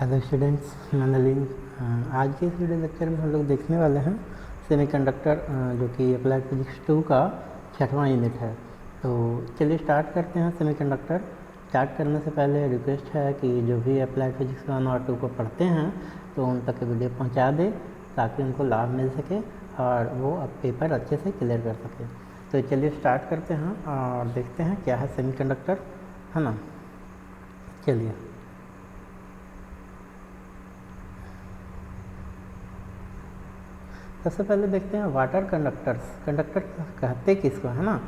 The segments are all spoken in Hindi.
हेलो स्टूडेंट्स, मंडली। आज के इस वीडियो लेक्चर में हम लोग देखने वाले हैं सेमीकंडक्टर, जो कि अप्लाइड फिजिक्स 2 का 6वां यूनिट है। तो चलिए स्टार्ट करते हैं। सेमीकंडक्टर स्टार्ट करने से पहले रिक्वेस्ट है कि जो भी अप्लाइड फिजिक्स 1 और 2 को पढ़ते हैं तो उन तक वीडियो पहुंचा दें ताकि उनको लाभ मिल सके और वो अब पेपर अच्छे से क्लियर कर सके। तो चलिए स्टार्ट करते हैं और देखते हैं क्या है सेमीकंडक्टर, है ना। चलिए सबसे पहले देखते हैं वाटर कंडक्टर्स। कंडक्टर कहते किसको, है ना,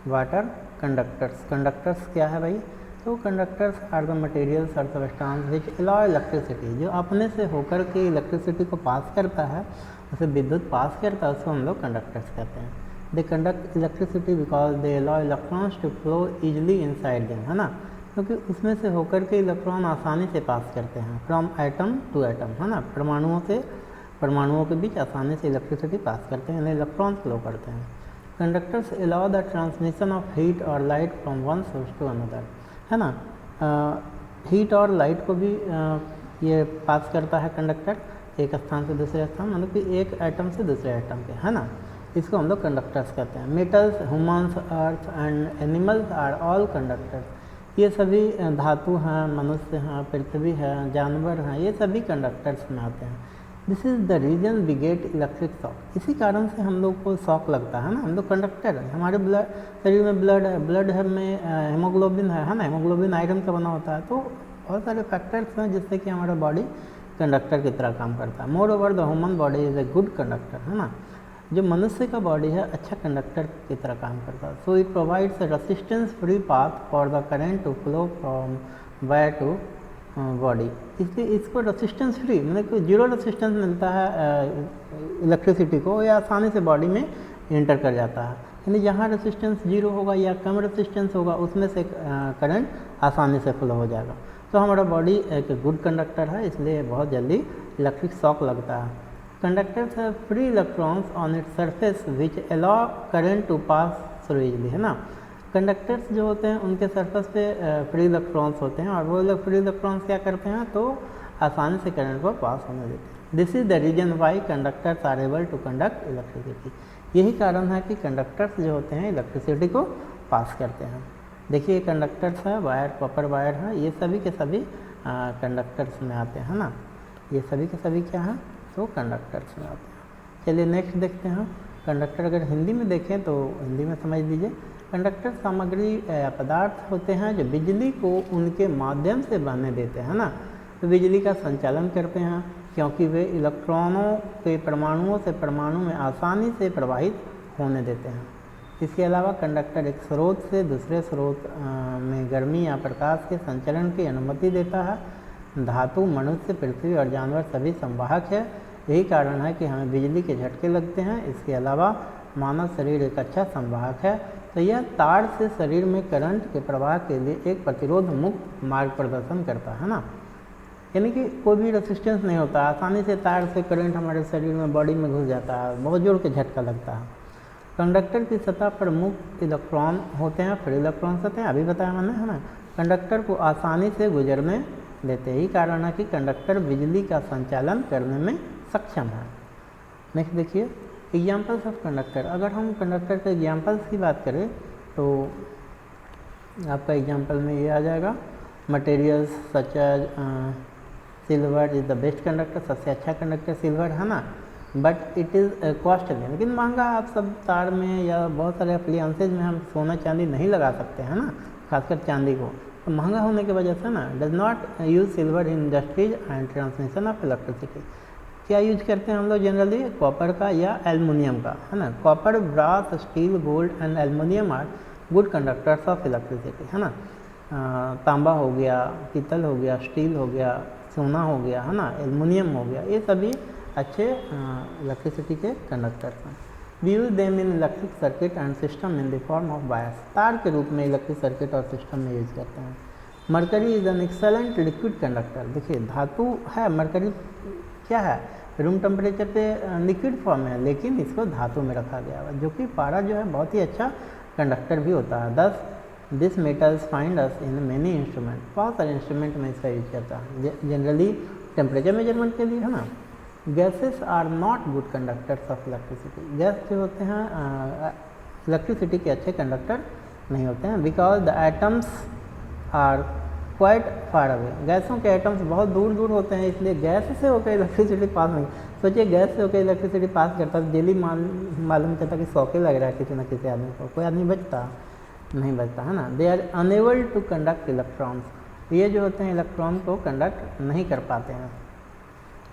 वाटर कंडक्टर्स। कंडक्टर्स क्या है भाई? तो कंडक्टर्स आर द मटेरियल्स और सबस्टेंस विच अलाउ इलेक्ट्रिसिटी, जो अपने से होकर के इलेक्ट्रिसिटी को पास करता है, उसे विद्युत पास करता है, उसको हम लोग कंडक्टर्स कहते हैं। They conduct electricity because they allow electrons to flow easily inside them, है ना, क्योंकि उसमें से होकर के इलेक्ट्रॉन आसानी से पास करते हैं फ्रॉम एटम टू एटम, है ना, परमाणुओं के बीच आसानी से इलेक्ट्रिसिटी पास करते हैं, यानी इलेक्ट्रॉन फ्लो करते हैं। Conductors allow the transmission of heat और light from one source to another, है ना। हीट और लाइट को भी ये पास करता है कंडक्टर, एक स्थान से दूसरे स्थान, मतलब कि एक एटम से दूसरे एटम पे, है ना। इसको हम लोग कंडक्टर्स कहते हैं। Metals, humans, earth and animals are all conductors. ये सभी धातु हैं, मनुष्य हैं, पृथ्वी है, जानवर हैं, ये सभी कंडक्टर्स में आते हैं। This is the reason we get electric shock. इसी कारण से हम लोग को शॉक लगता है ना। हम लोग कंडक्टर है, हमारे शरीर में ब्लड है, ब्लड है में हेमोग्लोबिन है ना। हेमोग्लोबिन आयरन का बना होता है। तो बहुत सारे फैक्टर्स हैं जिससे कि हमारा बॉडी कंडक्टर की तरह काम करता है। More over the human body is a good conductor, है ना। जो मनुष्य का बॉडी है अच्छा कंडक्टर की तरह काम करता है। So it provides a resistance free path for the current to flow from wire to body. इसलिए इसको रेसिस्टेंस फ्री, मतलब कि जीरो रेसिस्टेंस मिलता है इलेक्ट्रिसिटी को, या आसानी से बॉडी में एंटर कर जाता है। यानी जहाँ रेसिस्टेंस जीरो होगा या कम रेसिस्टेंस होगा उसमें से करंट आसानी से फ्लो हो जाएगा। तो हमारा बॉडी एक गुड कंडक्टर है, इसलिए बहुत जल्दी इलेक्ट्रिक शॉक लगता है। Conductors have free electrons on its surface which allow current to pass through easily, है ना। कंडक्टर्स जो होते हैं उनके सरफेस पे फ्री इलेक्ट्रॉन्स होते हैं और वो फ्री इलेक्ट्रॉन्स क्या करते हैं, तो आसानी से करंट को पास होने देते हैं। This is the reason why conductors are able to conduct electricity. यही कारण है कि कंडक्टर्स जो होते हैं इलेक्ट्रिसिटी को पास करते हैं। देखिए कंडक्टर्स है, वायर, कॉपर वायर है, ये सभी के सभी कंडक्टर्स में आते हैं ना। ये सभी के सभी क्या हैं, तो कंडक्टर्स में आते हैं। चलिए नेक्स्ट देखते हैं। कंडक्टर अगर हिंदी में देखें तो हिंदी में समझ लीजिए, कंडक्टर सामग्री पदार्थ होते हैं जो बिजली को उनके माध्यम से बहने देते हैं ना। तो बिजली का संचालन करते हैं क्योंकि वे इलेक्ट्रॉनों के परमाणुओं से परमाणु में आसानी से प्रवाहित होने देते हैं। इसके अलावा कंडक्टर एक स्रोत से दूसरे स्रोत में गर्मी या प्रकाश के संचलन की अनुमति देता है। धातु, मनुष्य, पृथ्वी और जानवर सभी संवाहक है। यही कारण है कि हमें बिजली के झटके लगते हैं। इसके अलावा मानव शरीर एक अच्छा संवाहक है। तो यह तार से शरीर में करंट के प्रवाह के लिए एक प्रतिरोध मुक्त मार्ग प्रदर्शन करता है ना। यानी कि कोई भी रेसिस्टेंस नहीं होता, आसानी से तार से करंट हमारे शरीर में, बॉडी में घुस जाता है, बहुत जोर के झटका लगता है। कंडक्टर की सतह पर मुक्त इलेक्ट्रॉन होते हैं, फ्री इलेक्ट्रॉन्स होते हैं, अभी बताया मैंने, है ना। कंडक्टर को आसानी से गुजरने देते, ही कारण है कि कंडक्टर बिजली का संचालन करने में सक्षम है। नेक्स्ट देखिए एग्जाम्पल्स ऑफ कंडक्टर। अगर हम कंडक्टर के एग्जाम्पल्स की बात करें तो आपका एग्जाम्पल में ये आ जाएगा, materials such as silver is the best conductor. सबसे अच्छा कंडक्टर सिल्वर है ना, बट इट इज़ कॉस्टली, लेकिन महंगा। आप सब तार में या बहुत सारे अप्लायंसेज में हम सोना चांदी नहीं लगा सकते हैं ना, खासकर चांदी को, तो महंगा होने की वजह से ना does not use silver in industries and transmission of electricity. क्या यूज करते हैं हम लोग जनरली, कॉपर का या एल्युमिनियम का, है ना। Copper, brass, steel, gold and aluminium are good conductors of electricity, है ना। तांबा हो गया, पीतल हो गया, स्टील हो गया, सोना हो गया, है ना, एल्युमिनियम हो गया, ये सभी अच्छे इलेक्ट्रिसिटी के कंडक्टर्स हैं। We use them in electric circuit and system in the form of wires. तार के रूप में इलेक्ट्रिक सर्किट और सिस्टम में यूज करते हैं। Mercury is an excellent liquid conductor. देखिए धातु है, मरकरी क्या है, रूम टेम्परेचर पे लिक्विड फॉर्म है, लेकिन इसको धातु में रखा गया है, जो कि पारा जो है बहुत ही अच्छा कंडक्टर भी होता है। दस this metals find us in many instrument. बहुत सारे इंस्ट्रूमेंट में इसका यूज करता है। जनरली टेम्परेचर मेजरमेंट के लिए, है ना। Gases are not good conductors of electricity, gas जो होते हैं इलेक्ट्रिसिटी के अच्छे कंडक्टर नहीं होते हैं, because the atoms are quite far away, गैसों के एटम्स बहुत दूर दूर होते हैं, इसलिए गैस से होकर इलेक्ट्रिसिटी पास नहीं, सोचिए गैस से होकर इलेक्ट्रिसिटी पास करता तो डेली मालूम चलता कि शौके लग रहा है किसी न किसी आदमी को, कोई आदमी बचता नहीं बचता, है ना। They are unable to conduct electrons, ये जो होते हैं इलेक्ट्रॉन को कंडक्ट नहीं कर पाते हैं।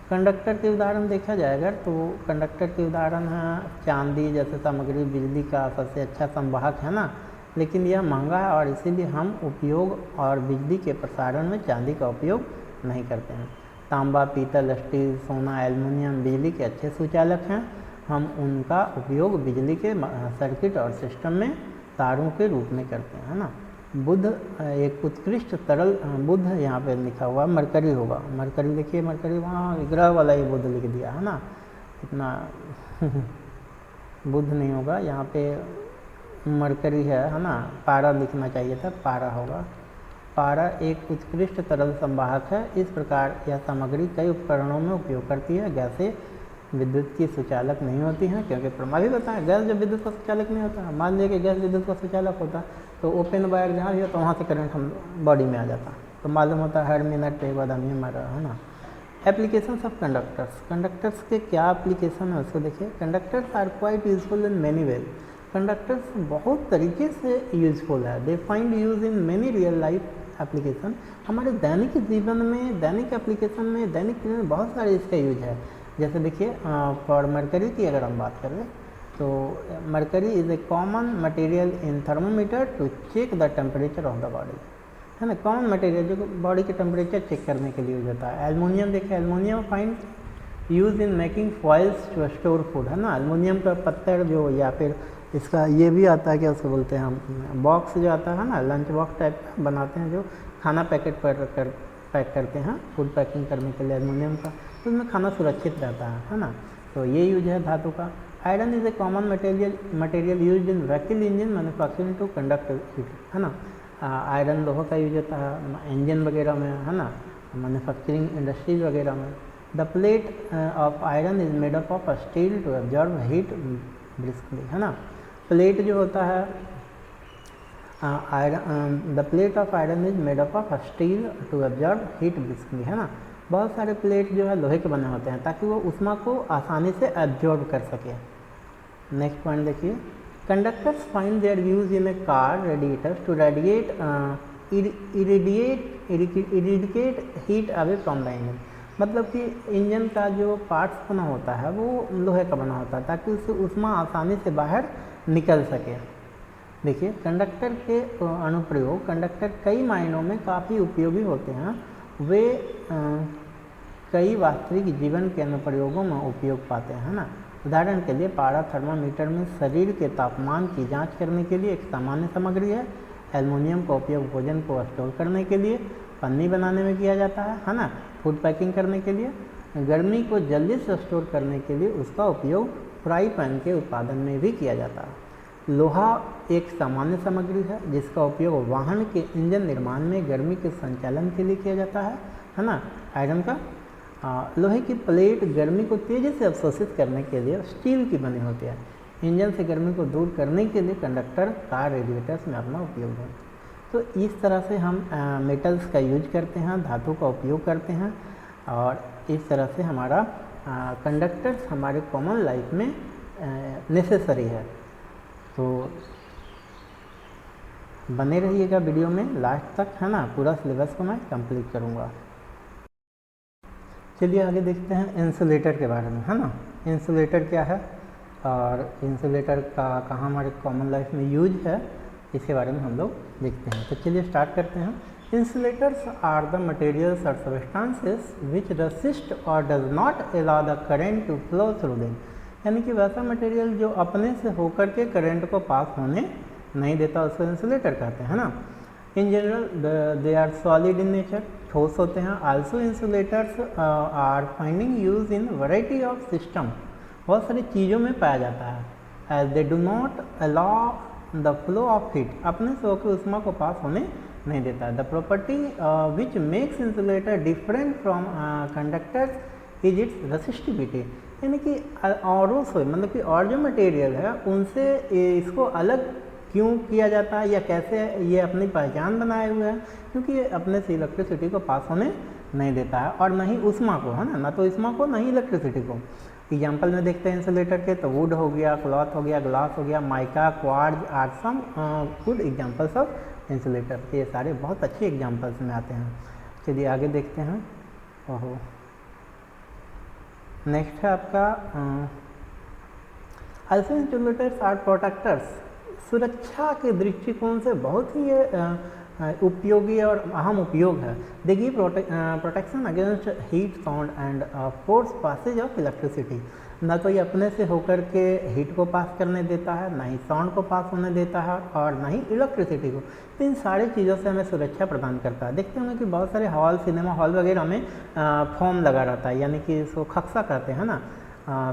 कंडक्टर के उदाहरण देखा जाए अगर तो कंडक्टर के उदाहरण है चांदी जैसे सामग्री, बिजली का सबसे अच्छा संवाहक, है ना, लेकिन यह महंगा है और इसीलिए हम उपयोग और बिजली के प्रसारण में चांदी का उपयोग नहीं करते हैं। तांबा, पीतल, स्टील, सोना, एल्युमिनियम बिजली के अच्छे सुचालक हैं, हम उनका उपयोग बिजली के सर्किट और सिस्टम में तारों के रूप में करते हैं, है ना। बुध एक उत्कृष्ट तरल, बुध यहाँ पे लिखा हुआ मरकरी होगा, मरकरी देखिए, मरकरी वहाँ ग्रह वाला ये बुध लिख दिया, है ना, इतना बुध नहीं होगा, यहाँ पे मरकरी है ना, पारा लिखना चाहिए था, पारा होगा। पारा एक उत्कृष्ट तरल संवाहक है, इस प्रकार यह सामग्री कई उपकरणों में उपयोग करती है। गैसें विद्युत की सुचालक नहीं होती हैं क्योंकि प्रमाण भी बताएं गैस जब विद्युत का सुचालक नहीं होता, मान लीजिए कि गैस विद्युत का सुचालक होता तो ओपन वायर जहाँ भी हो तो वहाँ से करंट हम बॉडी में आ जाता, तो मालूम होता है हर मिनट पे एक बार आदमी मर रहा है ना। एप्लीकेशंस ऑफ कंडक्टर्स, कंडक्टर्स के क्या एप्लीकेशन है उसको देखिए। Conductors are quite useful in many ways, conductors बहुत तरीके से यूजफुल है। They find use in many real life application, हमारे दैनिक जीवन में, दैनिक एप्लीकेशन में, दैनिक जीवन में बहुत सारे इसका यूज है। जैसे देखिए फॉर मरकरी की अगर हम बात करें तो mercury is a common material in thermometer to check the temperature of the body, है ना, कॉमन मटेरियल जो बॉडी के टेम्परेचर चेक करने के लिए यूज होता है। एल्युमिनियम देखिए, aluminium find use in making foils to store food, है ना, एल्युमिनियम का पत्थर जो या फिर इसका ये भी आता है क्या उसको बोलते हैं हम, बॉक्स जो आता है ना, लंच बॉक्स टाइप बनाते हैं जो खाना पैकेट पर पैक करते हैं, फूड पैकिंग करने के लिए एल्युमिनियम का, तो उसमें खाना सुरक्षित रहता है ना, तो ये यूज है धातु का। Iron is a common material use in vehicle engine manufacturing to conduct heat, है ना, आयरन लोहा का यूज होता है इंजन वगैरह में, है ना, मैन्युफैक्चरिंग इंडस्ट्रीज वगैरह में। The plate of iron is made up of steel to absorb heat briskly, है ना, प्लेट जो होता है the plate of iron is made up of steel to absorb heat briskly, है ना, बहुत सारे प्लेट जो है लोहे के बने होते हैं ताकि वो उष्मा को आसानी से एब्जॉर्ब कर सके। नेक्स्ट पॉइंट देखिए, conductors find their use in a car radiators to radiate eradicate heat away from the engine, मतलब कि इंजन का जो पार्ट्स बना होता है वो लोहे का बना होता है ताकि उससे उष्मा आसानी से बाहर निकल सके। देखिए कंडक्टर के अनुप्रयोग, कंडक्टर कई मायनों में काफ़ी उपयोगी होते हैं, वे कई वास्तविक जीवन के अनुप्रयोगों में उपयोग पाते हैं ना। उदाहरण के लिए पारा थर्मामीटर में शरीर के तापमान की जांच करने के लिए एक सामान्य सामग्री है। एल्युमिनियम का उपयोग भोजन को स्टोर करने के लिए, पन्नी बनाने में किया जाता है ना, फूड पैकिंग करने के लिए, गर्मी को जल्दी से स्टोर करने के लिए उसका उपयोग फ्राई पैन के उत्पादन में भी किया जाता है। लोहा एक सामान्य सामग्री है जिसका उपयोग वाहन के इंजन निर्माण में गर्मी के संचालन के लिए किया जाता है ना। आयरन का लोहे की प्लेट गर्मी को तेज़ी से अवशोषित करने के लिए स्टील की बनी होती है। इंजन से गर्मी को दूर करने के लिए कंडक्टर कार रेडिएटर्स में अपना उपयोग है। तो इस तरह से हम मेटल्स का यूज करते हैं, धातु का उपयोग करते हैं और इस तरह से हमारा कंडक्टर्स हमारे कॉमन लाइफ में नेसेसरी है। तो बने रहिएगा वीडियो में लास्ट तक, है ना, पूरा सिलेबस को मैं कंप्लीट करूँगा। चलिए आगे देखते हैं इंसुलेटर के बारे में, है ना। इंसुलेटर क्या है और इंसुलेटर का कहाँ हमारे कॉमन लाइफ में यूज है, इसके बारे में हम लोग देखते हैं। तो चलिए स्टार्ट करते हैं। इंसुलेटर्स आर द मटेरियल्स और सब्सटेंसेस विच रेसिस्ट और does not allow the current to flow through them, यानी कि वैसा मटेरियल जो अपने से होकर के करंट को पास होने नहीं देता, उसको इंसुलेटर कहते हैं ना। In general they are solid in nature, ठोस होते हैं। Also insulators are finding use in variety of system, बहुत सारी चीज़ों में पाया जाता है। As they do not allow the flow of heat, अपने से होकर उष्मा को पास होने नहीं देता है। The property which makes insulator different from conductors is it's resistivity, यानी कि औरों से मतलब कि और जो मटेरियल है उनसे इसको अलग क्यों किया जाता है या कैसे ये अपनी पहचान बनाए हुए हैं, क्योंकि ये अपने से इलेक्ट्रिसिटी को पास होने नहीं देता है और न ही ऊष्मा को, है ना तो ऊष्मा को न ही इलेक्ट्रिसिटी को। एग्जाम्पल में देखते हैं इंसुलेटर के, तो वुड हो गया, क्लॉथ हो गया, ग्लास हो गया, mica, quartz are some good examples of insulator. ये सारे बहुत अच्छे एग्जाम्पल्स में आते हैं। चलिए आगे देखते हैं। ओहो, नेक्स्ट है आपका also इंसुलेटर्स आर प्रोटेक्टर्स। सुरक्षा के दृष्टिकोण से बहुत ही उपयोगी और अहम उपयोग है। They give protection against heat, sound and force passage of electricity. न तो ये अपने से होकर के हीट को पास करने देता है, ना ही साउंड को पास होने देता है और ना ही इलेक्ट्रिसिटी को। तो इन सारी चीज़ों से हमें सुरक्षा प्रदान करता है। देखते होंगे कि बहुत सारे हॉल, सिनेमा हॉल वगैरह में फोम लगा रहता है, यानी कि इसको खक्सा कहते हैं ना,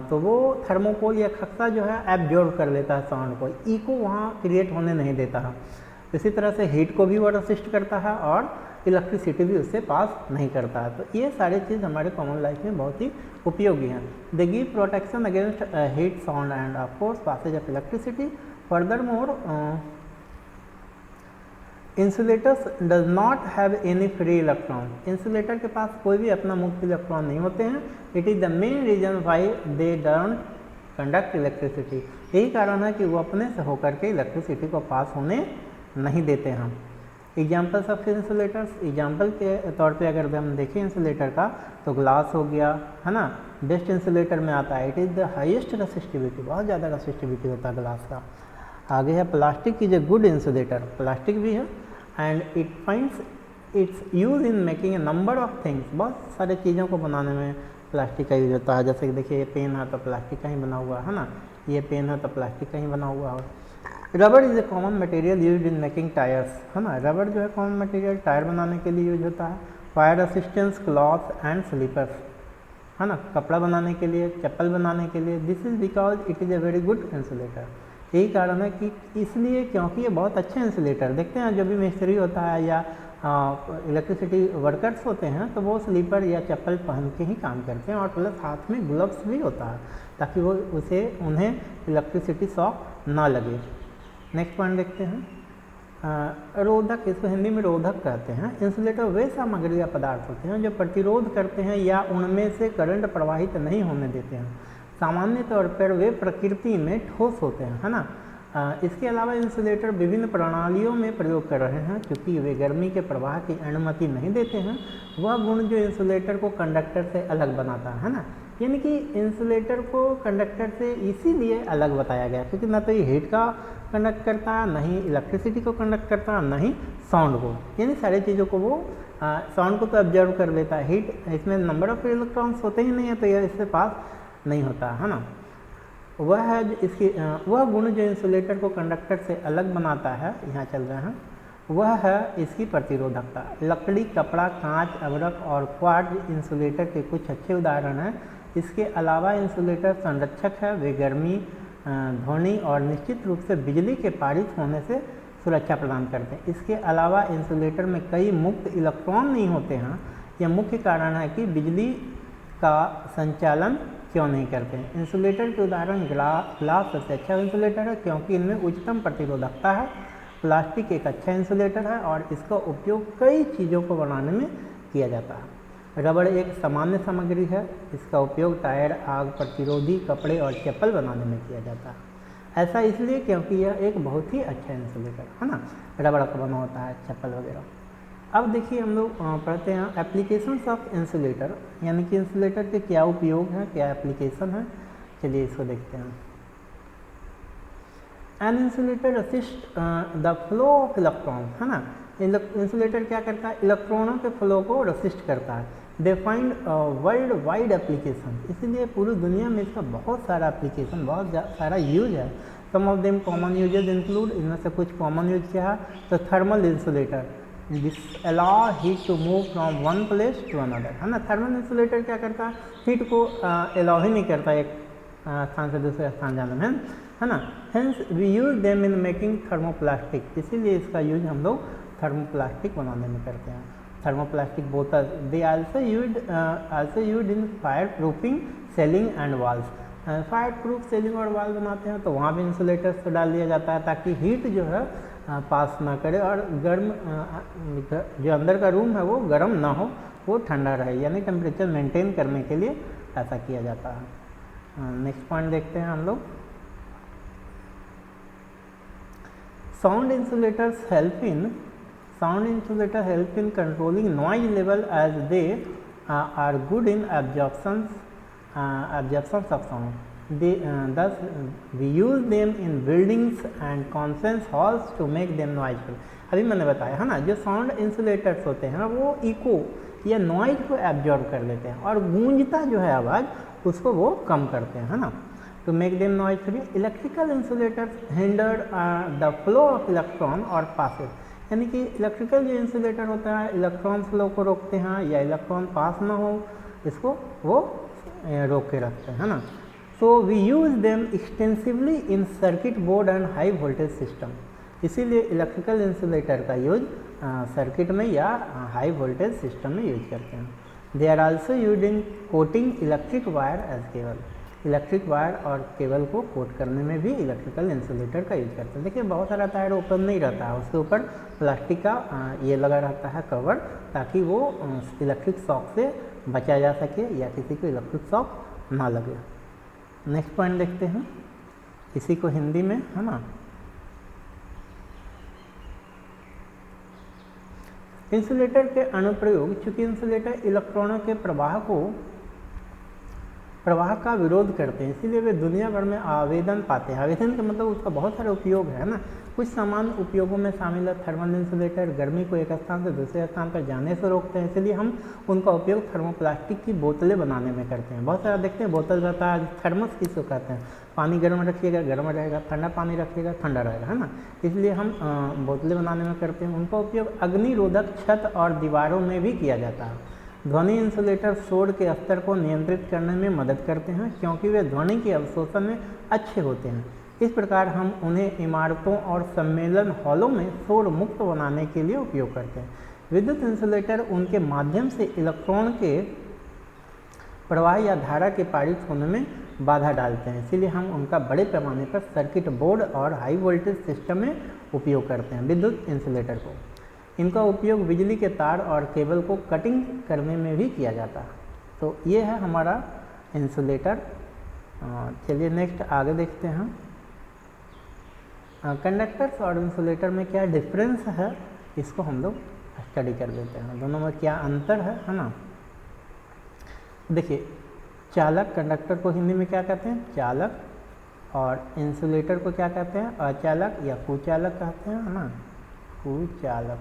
तो वो थर्मोकोल या खक्सा जो है एब्जॉर्ब कर लेता है साउंड को, इको वहाँ क्रिएट होने नहीं देता है। इसी तरह से हीट को भी वो रेसिस्ट करता है और इलेक्ट्रिसिटी भी उससे पास नहीं करता है। तो ये सारी चीज़ हमारे कॉमन लाइफ में बहुत ही उपयोगी हैं। They give protection against heat, sound and of course passage of electricity. Furthermore insulators does not have any free electron. Insulator के पास कोई भी अपना मुक्त इलेक्ट्रॉन नहीं होते हैं। It is the main reason why they don't conduct electricity. यही कारण है कि वो अपने से होकर के इलेक्ट्रिसिटी को पास होने नहीं देते हैं। एग्जाम्पल्स ऑफ इंसुलेटर्स, एग्जाम्पल के तौर पे अगर हम देखें इंसुलेटर का, तो ग्लास हो गया, है ना, बेस्ट इंसुलेटर में आता है। It is the highest resistivity, बहुत ज़्यादा रेसिस्टिविटी होता है ग्लास का। आगे है plastic is a good insulator, plastic भी है and it finds it's use in making a number of things. बहुत सारे चीज़ों को बनाने में प्लास्टिक का यूज होता है। जैसे कि देखिए ये पेन है तो प्लास्टिक का ही बना हुआ है ना, ये पेन है तो प्लास्टिक का ही बना हुआ है। Rubber is a common material use in making tyres, है ना, रबर जो है कॉमन मटेरियल टायर बनाने के लिए यूज होता है। Fire resistance cloth and slippers, है ना, कपड़ा बनाने के लिए, चप्पल बनाने के लिए। This is because it is a very good insulator. यही कारण है कि इसलिए क्योंकि ये बहुत अच्छे इंसुलेटर। देखते हैं जो भी मिस्त्री होता है या इलेक्ट्रिसिटी वर्कर्स होते हैं तो वो स्लीपर या चप्पल पहन के ही काम करते हैं और प्लस हाथ में ग्लव्स भी होता है ताकि वो उन्हें इलेक्ट्रिसिटी शॉक ना लगे। नेक्स्ट पॉइंट देखते हैं। रोधक, इसको हिंदी में रोधक कहते हैं। इंसुलेटर वे सामग्री या पदार्थ होते हैं जो प्रतिरोध करते हैं या उनमें से करंट प्रवाहित नहीं होने देते हैं। सामान्य तौर पर वे प्रकृति में ठोस होते हैं, है ना। इसके अलावा इंसुलेटर विभिन्न प्रणालियों में प्रयोग कर रहे हैं क्योंकि वे गर्मी के प्रवाह की अनुमति नहीं देते हैं। वह गुण जो इंसुलेटर को कंडक्टर से अलग बनाता है ना, यानी कि इंसुलेटर को कंडक्टर से इसीलिए अलग बताया गया क्योंकि ना तो ये हीट का कंडक्ट करता है, ना ही इलेक्ट्रिसिटी को कंडक्ट करता है, ना ही साउंड को, यानी सारी चीज़ों को वो साउंड को तो ऑब्जर्व कर लेता है। हीट इसमें नंबर ऑफ इलेक्ट्रॉन्स होते ही नहीं है तो यह इससे पास नहीं होता है ना। वह है इसकी वह गुण जो इंसुलेटर को कंडक्टर से अलग बनाता है, यहाँ चल रहे हैं, वह है इसकी प्रतिरोधकता। लकड़ी, कपड़ा, कांच, अबरक और क्वार्ट्ज इंसुलेटर के कुछ अच्छे उदाहरण हैं। इसके अलावा इंसुलेटर संरक्षक है, वे गर्मी, ध्वनि और निश्चित रूप से बिजली के पारित होने से सुरक्षा प्रदान करते हैं। इसके अलावा इंसुलेटर में कई मुक्त इलेक्ट्रॉन नहीं होते हैं। यह मुख्य कारण है कि बिजली का संचालन क्यों नहीं करते हैं। इंसुलेटर के उदाहरण ग्लास सबसे अच्छा इंसुलेटर है क्योंकि इनमें उच्चतम प्रतिरोधकता है। प्लास्टिक एक अच्छा इंसुलेटर है और इसका उपयोग कई चीज़ों को बनाने में किया जाता है। रबड़ एक सामान्य सामग्री है, इसका उपयोग टायर, आग प्रतिरोधी कपड़े और चप्पल बनाने में किया जाता है। ऐसा इसलिए क्योंकि यह एक बहुत ही अच्छा इंसुलेटर है ना, रबड़ का बना होता है चप्पल वगैरह। अब देखिए हम लोग पढ़ते हैं एप्लीकेशंस ऑफ इंसुलेटर, यानी कि इंसुलेटर के क्या उपयोग हैं, क्या एप्लीकेशन है। चलिए इसको देखते हैं। An insulator assist the flow of electron, है ना। इंसुलेटर क्या करता है, इलेक्ट्रॉनों के फ्लो को रेसिस्ट करता है। They find world wide application, इसीलिए पूरी दुनिया में इसका बहुत सारा एप्लीकेशन, बहुत सारा यूज है। Some of them common usages include, इनमें से कुछ कॉमन यूज क्या है, तो thermal insulator, this allow heat to move from one place to another, है ना। थर्मल इंसुलेटर क्या करता है, हीट को अलाउ ही नहीं करता एक स्थान से दूसरे स्थान जाने में, है ना। Hence we use them in making thermoplastic, इसीलिए इसका यूज हम लोग थर्मोप्लास्टिक बनाने में करते हैं। थर्मोप्लास्टिक बोतल, they also used in fire proofing ceiling and walls. Fire proof ceiling और वाल बनाते हैं तो वहाँ भी इंसुलेटर्स डाल दिया जाता है ताकि हीट जो है पास ना करे और गर्म जो अंदर का रूम है वो गर्म ना हो, वो ठंडा रहे, यानी टेम्परेचर मेंटेन करने के लिए ऐसा किया जाता है। नेक्स्ट पॉइंट देखते हैं हम लोग। Sound insulator help in controlling noise level as they are good in absorptions of sound. Thus we use them in buildings and conference halls to make them noiseful. अभी मैंने बताया है ना, जो साउंड इंसुलेटर्स होते हैं वो इको या नॉइज को एब्जॉर्ब कर लेते हैं और गूंजता जो है आवाज़ उसको वो कम करते हैं, है ना। To make them noise free, electrical insulators hinder the flow of electron और पासेज, यानी कि इलेक्ट्रिकल जो इंसुलेटर होता है इलेक्ट्रॉन फ्लो को रोकते हैं या इलेक्ट्रॉन पास ना हो इसको वो रोक के रखते हैं, है ना। So we use them extensively in circuit board and high voltage system, इसीलिए इलेक्ट्रिकल इंसुलेटर का यूज सर्किट में या हाई वोल्टेज सिस्टम में यूज करते हैं। They are also used in coating electric wire as cable, electric wire और केबल को कोट करने में भी इलेक्ट्रिकल इंसुलेटर का यूज करते हैं। देखिए बहुत सारा तार ओपन नहीं रहता है, उसके ऊपर प्लास्टिक का ये लगा रहता है कवर, ताकि वो इलेक्ट्रिक शॉक से बचा जा सके या किसी को इलेक्ट्रिक शॉक ना लगे। नेक्स्ट पॉइंट देखते हैं, इसी को हिंदी में, है ना। इंसुलेटर के अनुप्रयोग, चूंकि इंसुलेटर इलेक्ट्रॉनों के प्रवाह का विरोध करते हैं, इसीलिए वे दुनिया भर में आवेदन पाते हैं। आवेदन का मतलब उसका बहुत सारे उपयोग है ना। कुछ सामान्य उपयोगों में शामिल है थर्मल इंसुलेटर गर्मी को एक स्थान से दूसरे स्थान पर जाने से रोकते हैं, इसलिए हम उनका उपयोग थर्मोप्लास्टिक की बोतलें बनाने में करते हैं। बहुत सारा देखते हैं बोतल रहता है, थर्मस किसको कहते हैं, पानी गर्म रखिएगा गर्म रहेगा, ठंडा पानी रखिएगा ठंडा रहेगा, है ना। इसलिए हम बोतलें बनाने में करते हैं। उनका उपयोग अग्निरोधक छत और दीवारों में भी किया जाता है। ध्वनि इंसुलेटर शोर के स्तर को नियंत्रित करने में मदद करते हैं क्योंकि वे ध्वनि के अवशोषण में अच्छे होते हैं। इस प्रकार हम उन्हें इमारतों और सम्मेलन हॉलों में शोर मुक्त बनाने के लिए उपयोग करते हैं। विद्युत इंसुलेटर उनके माध्यम से इलेक्ट्रॉन के प्रवाह या धारा के पारित होने में बाधा डालते हैं, इसीलिए हम उनका बड़े पैमाने पर सर्किट बोर्ड और हाई वोल्टेज सिस्टम में उपयोग करते हैं विद्युत इंसुलेटर को। इनका उपयोग बिजली के तार और केबल को कटिंग करने में भी किया जाता है। तो ये है हमारा इंसुलेटर। चलिए नेक्स्ट आगे देखते हैं। कंडक्टर्स और इंसुलेटर में क्या डिफरेंस है इसको हम लोग स्टडी कर लेते हैं, दोनों में क्या अंतर है ना। देखिए चालक, कंडक्टर को हिंदी में क्या कहते हैं, चालक, और इंसुलेटर को क्या कहते हैं, अचालक या कुचालक कहते हैं, है ना, कुचालक।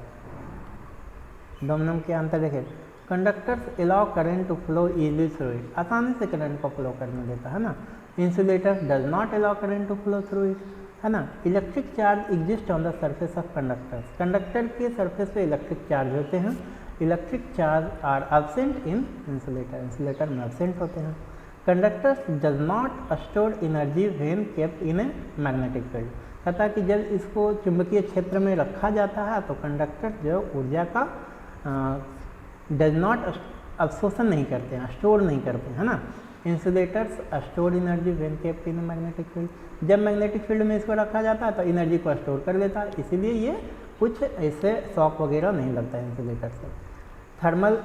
दोनों में क्या अंतर देखिए, conductors allow current to flow easily through it, आसानी से करंट को फ्लो करने देता है ना। Insulator does not allow current to flow through it, है ना। Electric charge exist on the surface of conductors, conductor के सरफेस पे इलेक्ट्रिक चार्ज होते हैं। Electric charge are absent in insulator, insulator में एब्सेंट होते हैं। Conductors does not store energy when kept in a magnetic field, कहता है कि जब इसको चुंबकीय क्षेत्र में रखा जाता है तो कंडक्टर जो ऊर्जा का डज नॉट अवशोषण नहीं करते हैं, स्टोर नहीं करते हैं, है ना। Insulators store energy when kept in magnetic field, जब मैग्नेटिक फील्ड में इसको रखा जाता है तो एनर्जी को स्टोर कर लेता है, इसीलिए ये कुछ ऐसे शॉक वगैरह नहीं लगता है इंसुलेटर से। Thermal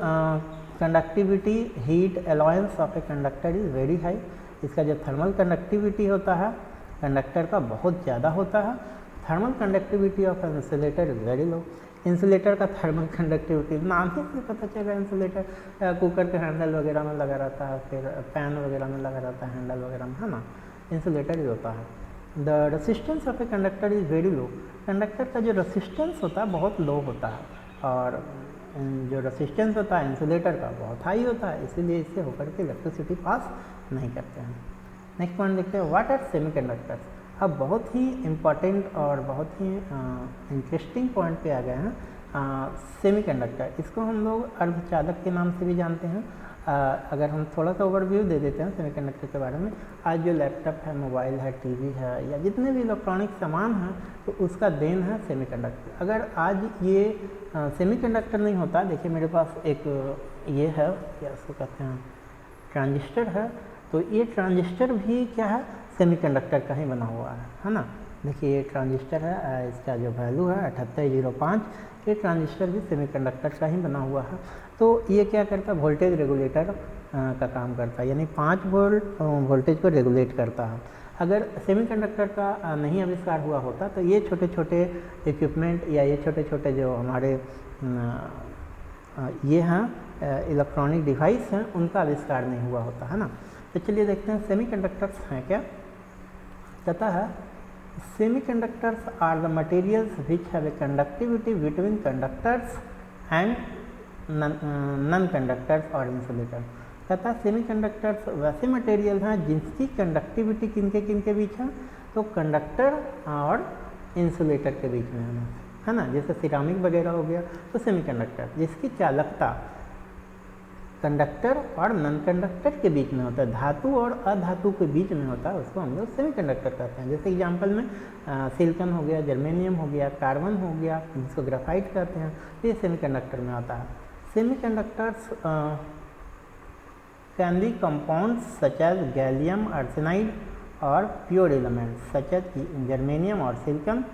conductivity heat allowance of a conductor is very high, इसका जो थर्मल कंडक्टिविटी होता है कंडक्टर का बहुत ज़्यादा होता है। Thermal conductivity of insulator is very low, insulator का थर्मल कंडक्टिविटी नाम ही से पता चल रहा है, इंसुलेटर कुकर के हैंडल वगैरह में लगा रहता है, फिर पैन वगैरह में लगा रहता है हैंडल वगैरह में, है ना। इंसुलेटर ही होता है। The resistance of a conductor is very low, conductor का जो रेसिस्टेंस होता है बहुत लो होता है और जो रेसिस्टेंस होता है इंसुलेटर का बहुत हाई होता है, इसीलिए इससे होकर के इलेक्ट्रिसिटी पास नहीं करते हैं। नेक्स्ट पॉइंट देखते हैं, व्हाट आर सेमीकंडक्टर्स। अब बहुत ही इम्पॉर्टेंट और बहुत ही इंटरेस्टिंग पॉइंट पे आ गए हैं सेमीकंडक्टर। इसको हम लोग अर्धचालक के नाम से भी जानते हैं। अगर हम थोड़ा सा ओवरव्यू दे देते हैं सेमीकंडक्टर के बारे में, आज जो लैपटॉप है, मोबाइल है, टीवी है, या जितने भी इलेक्ट्रॉनिक सामान हैं, तो उसका देन है सेमीकंडक्टर। अगर आज ये सेमीकंडक्टर नहीं होता, देखिए मेरे पास एक ये है, क्या इसको कहते हैं, ट्रांजिस्टर है, तो ये ट्रांजिस्टर भी क्या है, सेमीकंडक्टर का ही बना हुआ है ना। देखिए ये ट्रांजिस्टर है, इसका जो वैल्यू है 7805, ये ट्रांजिस्टर भी सेमीकंडक्टर का ही बना हुआ है। तो ये क्या करता है, वोल्टेज रेगुलेटर का काम करता है, यानी 5 वोल्ट वोल्टेज को रेगुलेट करता है। अगर सेमीकंडक्टर का नहीं आविष्कार हुआ होता तो ये छोटे छोटे इक्विपमेंट या ये छोटे छोटे जो हमारे ये हैं इलेक्ट्रॉनिक डिवाइस हैं, उनका आविष्कार नहीं हुआ होता, है ना। तो चलिए देखते हैं सेमीकंडक्टर्स हैं क्या। कहता है semiconductors are the materials which have a conductivity between conductors and non conductors और इंसुलेटर। कहता है सेमीकंडक्टर्स वैसे मटेरियल हैं जिसकी कंडक्टिविटी किनके किनके बीच है, तो कंडक्टर और इंसुलेटर के बीच में है ना। जैसे सिरामिक वगैरह हो गया तो सेमीकंडक्टर, जिसकी चालकता कंडक्टर और नॉन कंडक्टर के बीच में होता है, धातु और अधातु के बीच में होता है, उसको हम लोग सेमीकंडक्टर कहते हैं। जैसे एग्जांपल में सिलिकॉन हो गया, जर्मेनियम हो गया, कार्बन हो गया, जिसको ग्राफाइट कहते हैं, ये सेमीकंडक्टर में आता है। Semiconductors can be compounds such as gallium arsenide और pure elements such as germanium और silicon.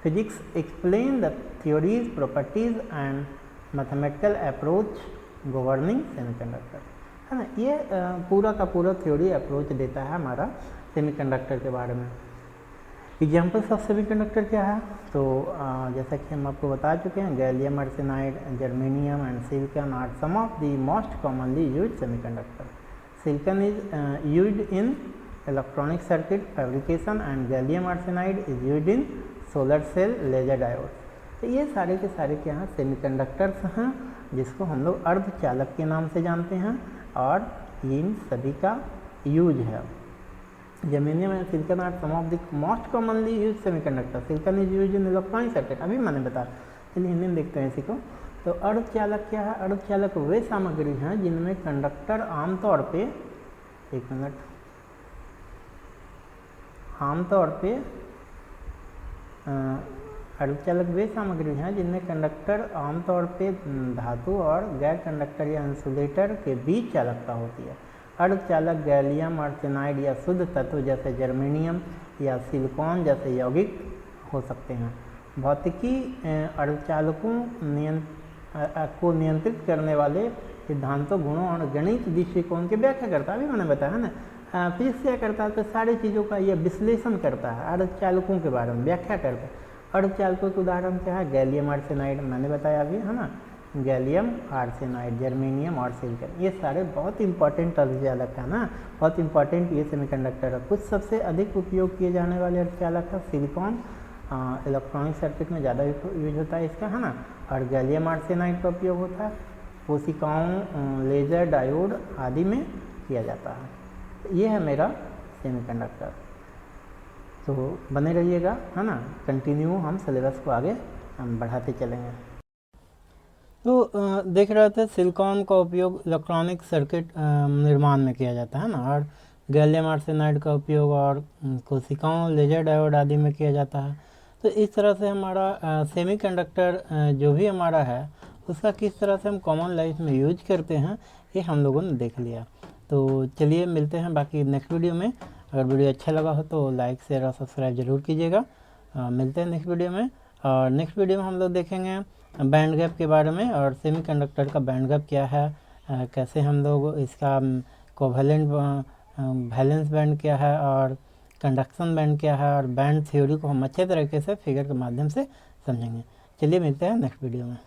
Physics explain the theories, properties and mathematical approach governing semiconductor, है ना। ये पूरा का पूरा थ्योरी अप्रोच देता है हमारा सेमीकंडक्टर के बारे में। एग्जाम्पल्स ऑफ सेमीकंडक्टर क्या है, तो जैसा कि हम आपको बता चुके हैं, gallium arsenide, germanium and silicon are some of the most commonly used semiconductor. Silicon is used in electronic circuit fabrication and gallium arsenide is used in solar cell laser diode. तो ये सारे के सारे क्या हैं, सेमीकंडक्टर्स हैं, जिसको हम लोग अर्धचालक के नाम से जानते हैं, और इन सभी का यूज है। Germanium and silicon are some of the most commonly use semiconductor. Silicon is use in electronic circuit, अभी मैंने बताया। चलिए हिंदी में देखते हैं इसी को। तो अर्धचालक क्या है, अर्धचालक वे सामग्री हैं जिनमें कंडक्टर आमतौर पे, एक मिनट, आमतौर पे अर्धचालक वे सामग्री हैं जिनमें कंडक्टर आमतौर पे धातु और गैर कंडक्टर या इंसुलेटर के बीच चालकता होती है। अर्धचालक गैलियम आर्सेनाइड या शुद्ध तत्व जैसे जर्मेनियम या सिलिकॉन जैसे यौगिक हो सकते हैं। भौतिकी अर्धचालकों को नियंत्रित करने वाले सिद्धांतों, गुणों और गणित दृष्टिकोण की व्याख्या करता है, अभी मैंने बताया ना। फिजिक्स क्या करता है, तो सारी चीज़ों का यह विश्लेषण करता है, अर्धचालकों के बारे में व्याख्या करता है। अर्धचालकों के उदाहरण क्या है, गैलियम आर्सेनाइड मैंने बताया अभी, है ना, गैलियम आर्सेनाइड, जर्मेनियम और सिलिकॉन, ये सारे बहुत इंपॉर्टेंट अर्धचालक है ना, बहुत इंपॉर्टेंट ये सेमीकंडक्टर है। कुछ सबसे अधिक उपयोग किए जाने वाले अर्धचालक है सिलिकॉन, इलेक्ट्रॉनिक सर्किट में ज़्यादा यूज होता है इसका, है ना, और गैलियम आर्सेनाइड का उपयोग होता है कोशिकाओं, लेजर डायोड आदि में किया जाता है। ये है मेरा सेमीकंडक्टर। तो बने रहिएगा, है ना, कंटिन्यू हम सिलेबस को आगे हम बढ़ाते चलेंगे। तो देख रहे थे सिलिकॉन का उपयोग इलेक्ट्रॉनिक सर्किट निर्माण में किया जाता है ना, और गैलियम आर्सेनाइड का उपयोग और कोशिकाओं, लेजर डायोड आदि में किया जाता है। तो इस तरह से हमारा सेमीकंडक्टर जो भी हमारा है उसका किस तरह से हम कॉमन लाइफ में यूज करते हैं, ये हम लोगों ने देख लिया। तो चलिए मिलते हैं बाकी नेक्स्ट वीडियो में। अगर वीडियो अच्छा लगा हो तो लाइक, शेयर और सब्सक्राइब जरूर कीजिएगा। मिलते हैं नेक्स्ट वीडियो में, और नेक्स्ट वीडियो में हम लोग देखेंगे बैंड गैप के बारे में, और सेमीकंडक्टर का बैंड गैप क्या है, कैसे हम लोग इसका कोवेलेंट वैलेंस बैंड क्या है और कंडक्शन बैंड क्या है, और बैंड थ्योरी को हम अच्छे तरीके से फिगर के माध्यम से समझेंगे। चलिए मिलते हैं नेक्स्ट वीडियो में।